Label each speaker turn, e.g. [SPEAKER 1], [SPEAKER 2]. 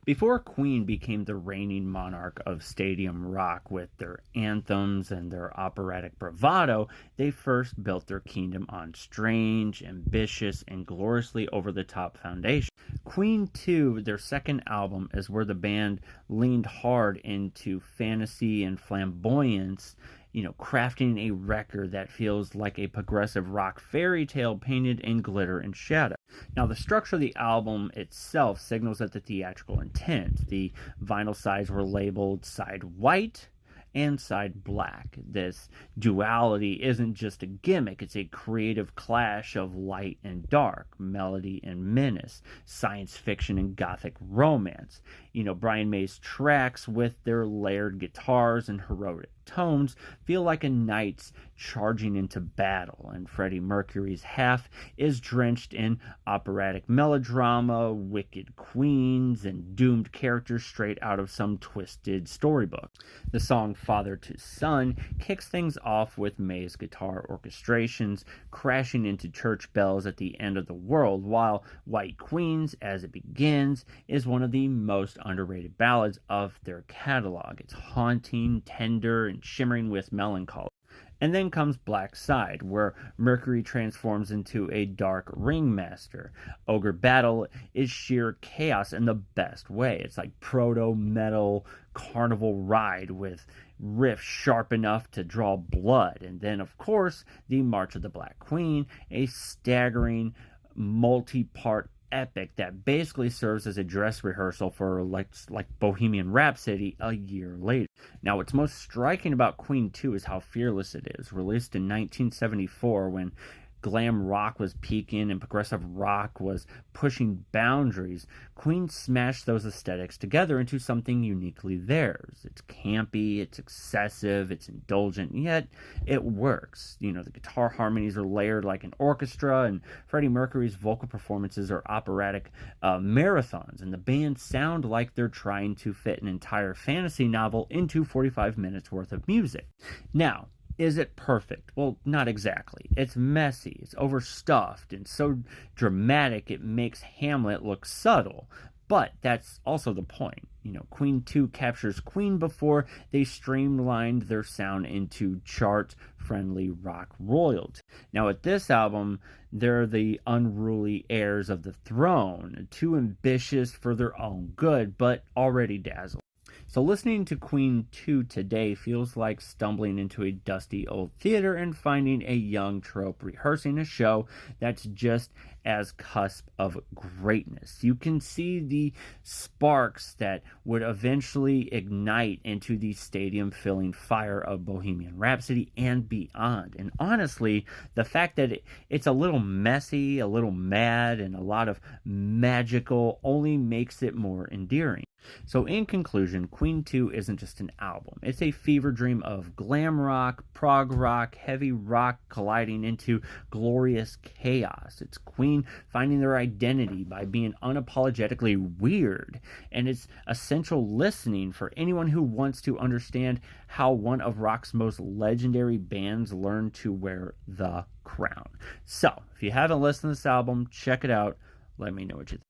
[SPEAKER 1] Before Queen became the reigning monarch of stadium rock with their anthems and their operatic bravado, they first built their kingdom on strange, ambitious, and gloriously over the top foundation. Queen 2, their second album, is where the band leaned hard into fantasy and flamboyance, crafting a record that feels like a progressive rock fairy tale painted in glitter and shadow. Now, the structure of the album itself signals that the theatrical intent. The vinyl sides were labeled side white and side black. This duality isn't just a gimmick, it's a creative clash of light and dark, melody and menace, science fiction and gothic romance. Brian May's tracks, with their layered guitars and heroic tones, feel like a knight's charging into battle, and Freddie Mercury's half is drenched in operatic melodrama, wicked queens, and doomed characters straight out of some twisted storybook. The song Father to Son kicks things off with May's guitar orchestrations crashing into church bells at the end of the world, while White Queens, as it begins, is one of the most underrated ballads of their catalog. It's haunting, tender, and shimmering with melancholy. And then comes Black Side, where Mercury transforms into a dark ringmaster. Ogre Battle is sheer chaos in the best way. It's like proto-metal carnival ride with riffs sharp enough to draw blood. And then, of course, the March of the Black Queen, a staggering multi-part epic that basically serves as a dress rehearsal for like Bohemian Rhapsody a year later. Now, what's most striking about Queen 2 is how fearless it is. Released in 1974, when glam rock was peaking and progressive rock was pushing boundaries, Queen smashed those aesthetics together into something uniquely theirs. It's campy, it's excessive, it's indulgent, yet it works. The guitar harmonies are layered like an orchestra, and Freddie Mercury's vocal performances are operatic marathons, and the band sound like they're trying to fit an entire fantasy novel into 45 minutes worth of music. Now, is it perfect? Well, not exactly. It's messy, it's overstuffed, and so dramatic it makes Hamlet look subtle. But that's also the point. Queen 2 captures Queen before they streamlined their sound into chart-friendly rock royalty. Now, with this album, they're the unruly heirs of the throne, too ambitious for their own good, but already dazzling. So listening to Queen 2 today feels like stumbling into a dusty old theater and finding a young troupe rehearsing a show that's just as cusp of greatness. You can see the sparks that would eventually ignite into the stadium-filling fire of Bohemian Rhapsody and beyond. And honestly, the fact that it's a little messy, a little mad, and a lot of magical only makes it more endearing. So in conclusion, Queen 2 isn't just an album. It's a fever dream of glam rock, prog rock, heavy rock colliding into glorious chaos. It's Queen finding their identity by being unapologetically weird. And it's essential listening for anyone who wants to understand how one of rock's most legendary bands learned to wear the crown. So, if you haven't listened to this album, check it out. Let me know what you think.